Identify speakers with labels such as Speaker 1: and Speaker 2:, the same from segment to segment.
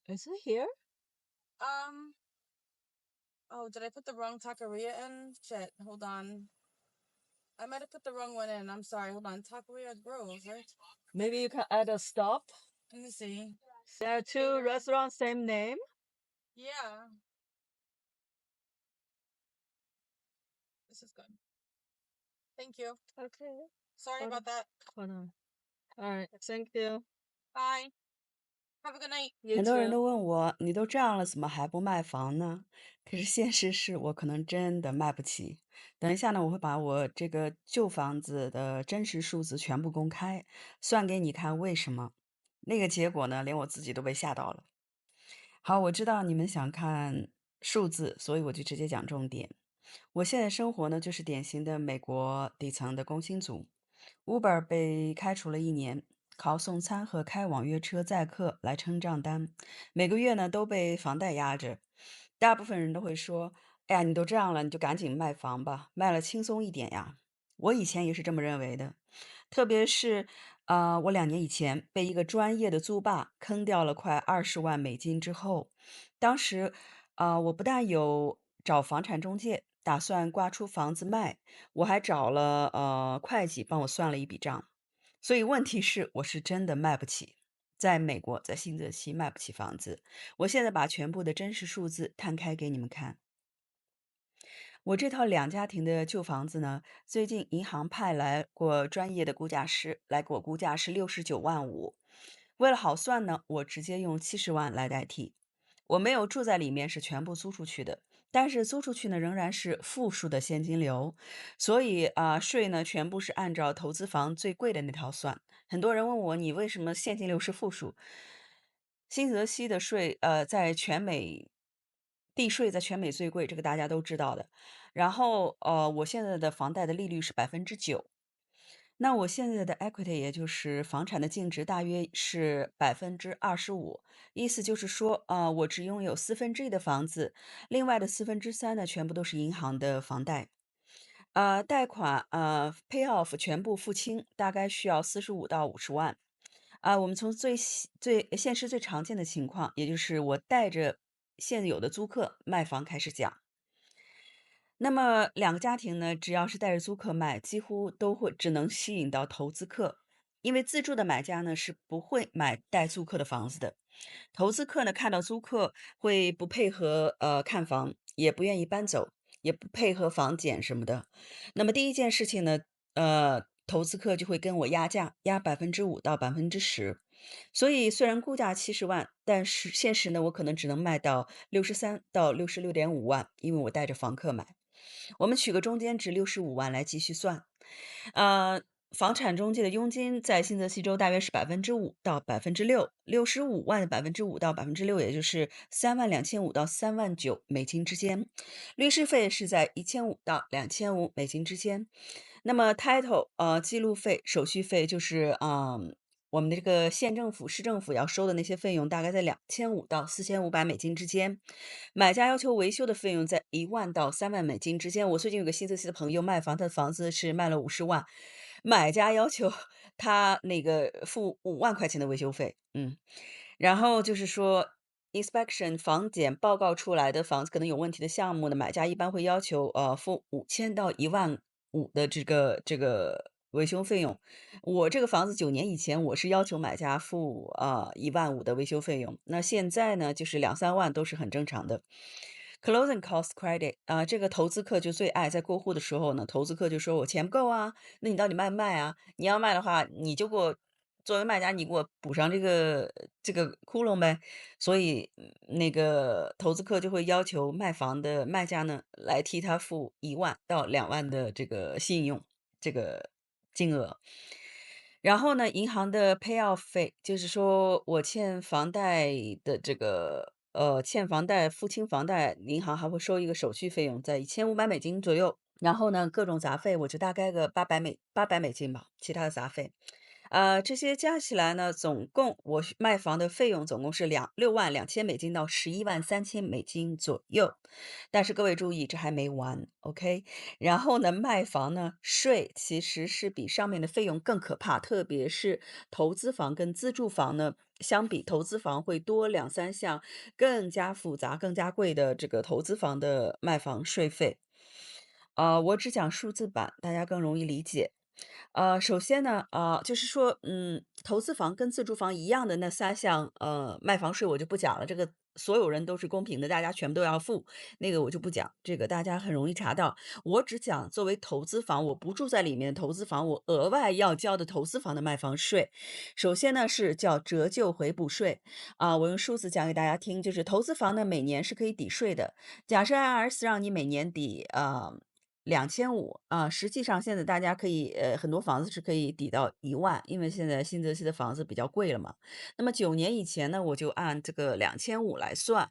Speaker 1: Is it here?
Speaker 2: Um. Oh, did I put the wrong taqueria in? Shit. Hold on. I might have put the wrong one in. I'm sorry. Hold on. Taqueria Grove, right?
Speaker 1: Maybe you can add a stop.
Speaker 2: Let me see.
Speaker 1: There are two restaurants, same name.
Speaker 2: Yeah. This is good. Thank you.
Speaker 1: Okay.
Speaker 2: Sorry
Speaker 1: Hold on.
Speaker 2: about that.
Speaker 1: Hold on. All right. Thank you.
Speaker 2: Bye. Have a good night.
Speaker 1: You
Speaker 3: 很多人
Speaker 1: too.
Speaker 3: 都问我，你都这样了，怎么还不卖房呢？可是现实是我可能真的卖不起。等一下呢，我会把我这个旧房子的真实数字全部公开，算给你看为什么。那个结果呢，连我自己都被吓到了。好，我知道你们想看数字，所以我就直接讲重点。我现在生活呢，就是典型的美国底层的工薪族。Uber 被开除了1年，靠送餐和开网约车载客来撑账单，每个月呢都被房贷压着。大部分人都会说：“哎呀，你都这样了，你就赶紧卖房吧，卖了轻松一点呀。”我以前也是这么认为的，特别是我2年以前被一个专业的租霸坑掉了快20万美金之后，当时我不但有找房产中介，打算挂出房子卖，我还找了会计帮我算了一笔账。所以问题是，我是真的卖不起，在美国，在新泽西卖不起房子。我现在把全部的真实数字摊开给你们看。我这套2家庭的旧房子呢，最近银行派来过专业的估价师来给我估价是69.5万。为了好算呢，我直接用70万来代替。我没有住在里面，是全部租出去的，但是租出去呢仍然是负数的现金流，所以税呢全部是按照投资房最贵的那条算。很多人问我，你为什么现金流是负数？新泽西的税，在全美地税在全美最贵，这个大家都知道的。然后，我现在的房贷的利率是9%，那我现在的 equity 也就是房产的净值大约是25%，意思就是说，我只拥有1/4的房子，另外的3/4呢，全部都是银行的房贷。贷款pay off 全部付清，大概需要45到50万。我们从最现实最常见的情况，也就是我带着现有的租客卖房开始讲。那么2个家庭呢，只要是带着租客卖，几乎都会只能吸引到投资客，因为自住的买家呢是不会买带租客的房子的。投资客呢看到租客会不配合看房，也不愿意搬走，也不配合房检什么的。那么第一件事情呢，投资客就会跟我压价，压5%到10%。所以虽然估价70万，但是现实呢，我可能只能卖到63到66.5万，因为我带着房客买。我们取个中间值65万来继续算。呃，房产中介的佣金在新泽西州大约是5%到6%，65万的5%到6%，也就是3.25万到3.9万美金之间。律师费是在1500到2500美金之间。那么 title 记录费、手续费就是我们的这个县政府、市政府要收的那些费用，大概在2500到4500美金之间。买家要求维修的费用在1万到3万美金之间。我最近有个新泽西的朋友卖房，他的房子是卖了50万，买家要求他那个付5万块钱的维修费。然后就是说，inspection 房检报告出来的房子可能有问题的项目呢，买家一般会要求付5000到1万5的这个维修费用。我这个房子9年以前我是要求买家付1万5的维修费用，那现在呢就是2、3万都是很正常的。Closing cost credit 这个投资客就最爱在过户的时候呢，投资客就说我钱不够啊，那你到底卖不卖啊？你要卖的话，你就给我作为卖家，你给我补上这个窟窿呗。所以那个投资客就会要求卖房的卖家呢来替他付1万到2万的这个信用这个金额。然后呢，银行的 payoff 费，就是说我欠房贷的这个欠房贷付清房贷，银行还会收一个手续费用，在1500美金左右。然后呢，各种杂费我就大概个800美金吧，其他的杂费。这些加起来呢，总共我卖房的费用总共是6万2000美金到11万3000美金左右。但是各位注意，这还没完，OK？然后呢，卖房呢，税其实是比上面的费用更可怕，特别是投资房跟自住房呢，相比投资房会多2、3项更加复杂、更加贵的这个投资房的卖房税费。我只讲数字版，大家更容易理解。首先呢，就是说，投资房跟自住房一样的那3项，卖房税我就不讲了，这个所有人都是公平的，大家全部都要付，那个我就不讲，这个大家很容易查到。我只讲作为投资房，我不住在里面的投资房，我额外要交的投资房的卖房税。首先呢是叫折旧回补税，我用数字讲给大家听，就是投资房呢每年是可以抵税的。假设 IRS 让你每年抵2500实际上现在大家可以很多房子是可以抵到1万，因为现在新泽西的房子比较贵了嘛。那么9年以前呢，我就按这个2500来算，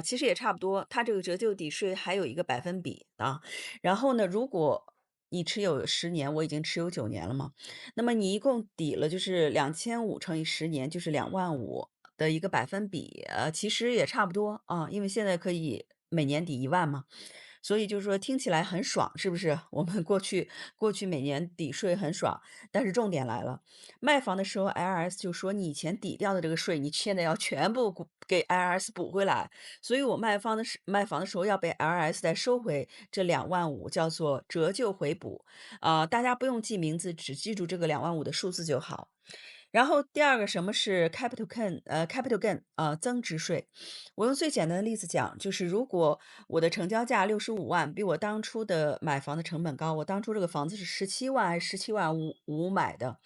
Speaker 3: 其实也差不多。它这个折旧抵税还有一个百分比啊。然后呢，如果你持有10年，我已经持有9年了嘛，那么你一共抵了就是2500乘以10年，就是25000的一个百分比，其实也差不多啊，因为现在可以每年抵1万嘛。所以就是说听起来很爽，是不是？我们过去每年抵税很爽，但是重点来了，卖房的时候 IRS 就说你以前抵掉的这个税，你现在要全部给 IRS 补回来，所以我卖房的时候要被 IRS 再收回这25000，叫做折旧回补。大家不用记名字，只记住这个25000的数字就好。然后第二个什么是 capital gain 增值税。我用最简单的例子讲，就是如果我的成交价65万，比我当初的买房的成本高，我当初这个房子是17万还是17.5万买的，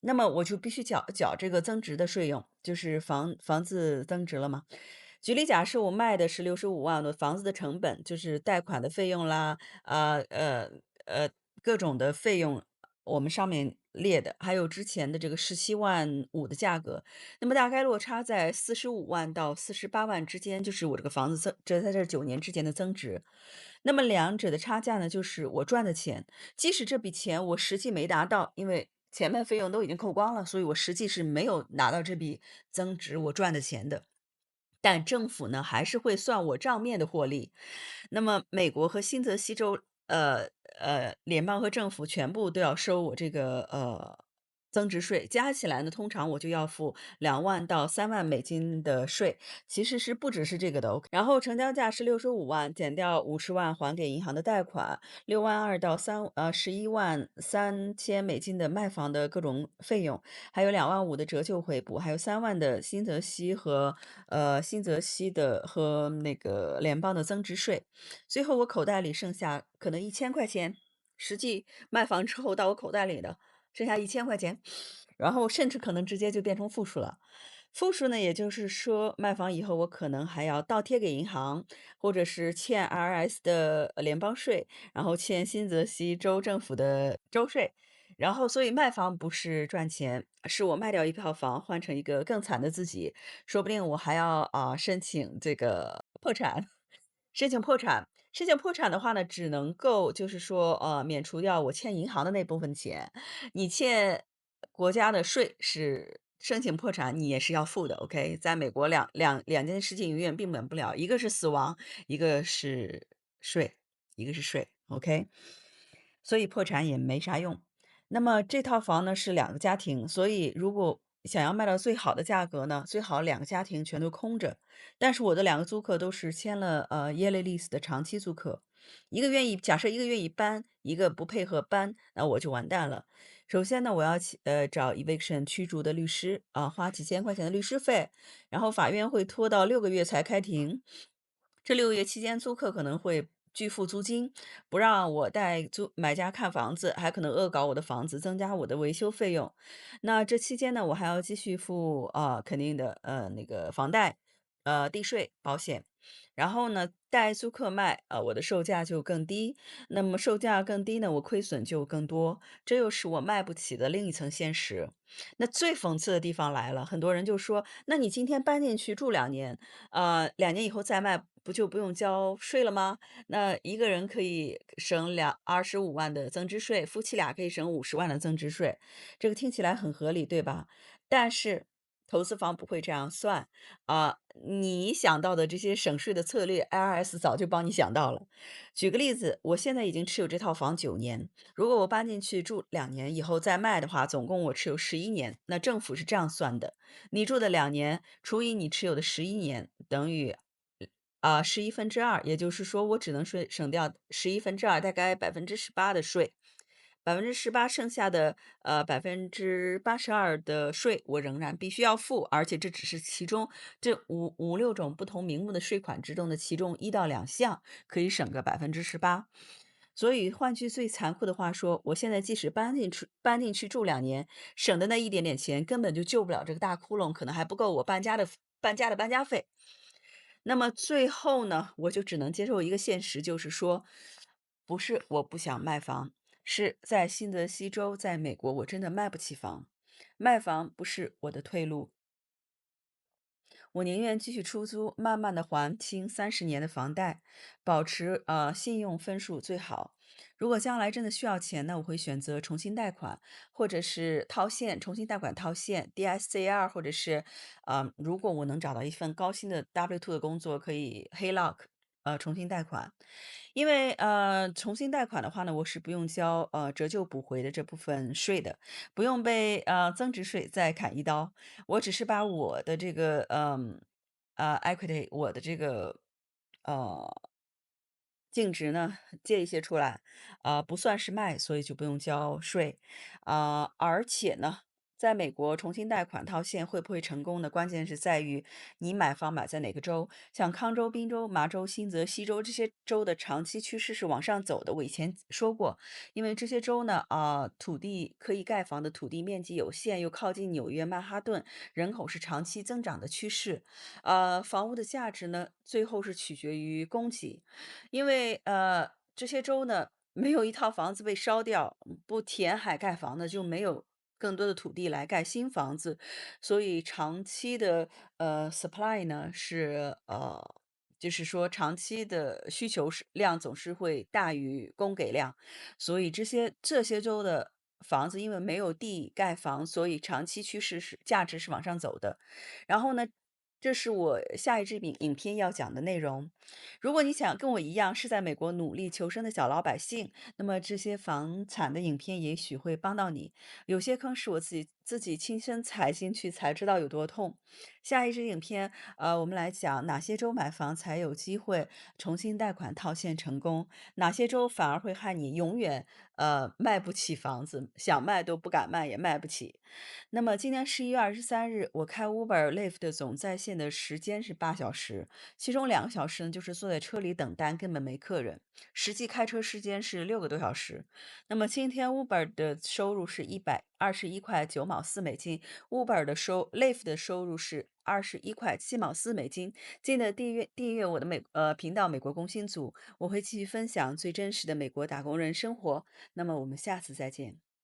Speaker 3: 那么我就必须缴这个增值的税用，就是房子增值了嘛。举例假设我卖的是65万的房子的成本，就是贷款的费用啦，呃各种的费用，我们上面列的，还有之前的这个17.5万的价格，那么大概落差在45万到48万之间，就是我这个房子在这9年之间的增值。那么两者的差价呢，就是我赚的钱，即使这笔钱我实际没拿到，因为前面费用都已经扣光了，所以我实际是没有拿到这笔增值我赚的钱的。但政府呢，还是会算我账面的获利。那么美国和新泽西州，联邦和政府全部都要收我这个增值税，加起来呢，通常我就要付2万到3万美金的税，其实是不只是这个的。OK，然后成交价是65万，减掉50万还给银行的贷款，6.2万到11.3万的卖房的各种费用，还有2.5万的折旧回补，还有3万的新泽西和那个联邦的增值税，最后我口袋里剩下可能1000块钱，实际卖房之后到我口袋里的剩下1000块钱，然后甚至可能直接就变成负数了。负数呢，也就是说卖房以后我可能还要倒贴给银行，或者是欠 IRS 的联邦税，然后欠新泽西州政府的州税。然后，所以卖房不是赚钱，是我卖掉一套房，换成一个更惨的自己，说不定我还要申请这个破产。申请破产的话呢，只能够就是说，免除掉我欠银行的那部分钱。你欠国家的税是申请破产，你也是要付的。OK，在美国两件事情永远避免不了，一个是死亡，一个是税，一个是税。OK，所以破产也没啥用。那么这套房呢是2个家庭，所以如果想要卖到最好的价格呢，最好2个家庭全都空着。但是我的2个租客都是签了yearly lease 的长期租客，假设一个愿意搬，一个不配合搬，那我就完蛋了。首先呢，我要找 eviction 驱逐的律师花几千块钱的律师费，然后法院会拖到6个月才开庭。这6个月期间，租客可能会拒付租金，不让我带买家看房子，还可能恶搞我的房子，增加我的维修费用。那这期间呢，我还要继续付肯定的那个房贷。地税保险。然后呢，带租客卖，我的售价就更低。那么售价更低呢，我亏损就更多，这又是我卖不起的另一层现实。那最讽刺的地方来了，很多人就说：“那你今天搬进去住2年，2年以后再卖，不就不用交税了吗？那一个人可以省25万的增值税，夫妻俩可以省50万的增值税，这个听起来很合理，对吧？但是投资房不会这样算。你想到的这些省税的策略，IRS 早就帮你想到了。举个例子，我现在已经持有这套房9年，如果我搬进去住2年以后再卖的话，总共我持有11年。那政府是这样算的：你住的2年除以你持有的11年，等于2/11，也就是说，我只能省掉2/11，大概18%的税。18%剩下的82%的税，我仍然必须要付，而且这只是其中这五六种不同名目的税款之中的其中1到2项，可以省个18%。所以换句最残酷的话说，我现在即使搬进去住2年，省的那一点点钱根本就救不了这个大窟窿，可能还不够我搬家费。那么最后呢，我就只能接受一个现实，就是说，不是我不想卖房，是在新泽西州，在美国，我真的卖不起房，卖房不是我的退路。我宁愿继续出租，慢慢的还清30年的房贷，保持信用分数最好。如果将来真的需要钱呢，我会选择重新贷款，或者是套现，重新贷款套现 DSCR，或者是如果我能找到一份高薪的 W2 的工作，可以 HELOC，重新贷款。因为重新贷款的话呢，我是不用交折旧补回的这部分税的，不用被增值税再砍一刀。我只是把我的这个equity，我的这个呃净值呢借一些出来，不算是卖，所以就不用交税。而且呢，在美国重新贷款套现会不会成功呢？关键是在于你买房买在哪个州，像康州、宾州、麻州、新泽西州这些州的长期趋势是往上走的。我以前说过，因为这些州呢，土地可以盖房的土地面积有限，又靠近纽约曼哈顿，人口是长期增长的趋势。房屋的价值呢，最后是取决于供给，因为这些州呢，没有一套房子被烧掉，不填海盖房的就没有更多的土地来盖新房子，所以长期的supply 呢是就是说长期的需求量总是会大于供给量，所以这些州的房子因为没有地盖房，所以长期趋势是价值是往上走的。然后呢，这是我下一支影片要讲的内容。如果你想跟我一样是在美国努力求生的小老百姓，那么这些房产的影片也许会帮到你。有些坑是我自己亲身踩进去才知道有多痛。下一支影片，我们来讲哪些州买房才有机会重新贷款套现成功，哪些州反而会害你永远卖不起房子，想卖都不敢卖，也卖不起。那么今年11月23日，我开 Uber Lyft 总在线的时间是8小时，其中2个小时呢就是坐在车里等单，根本没客人。实际开车时间是6个多小时。那么今天 Uber 的收入是121.9毛4美金，Uber 的Lyft 的收入是21.7毛4美金。记得订阅我的频道《美国工薪族》，我会继续分享最真实的美国打工人生活。那么我们下次再见。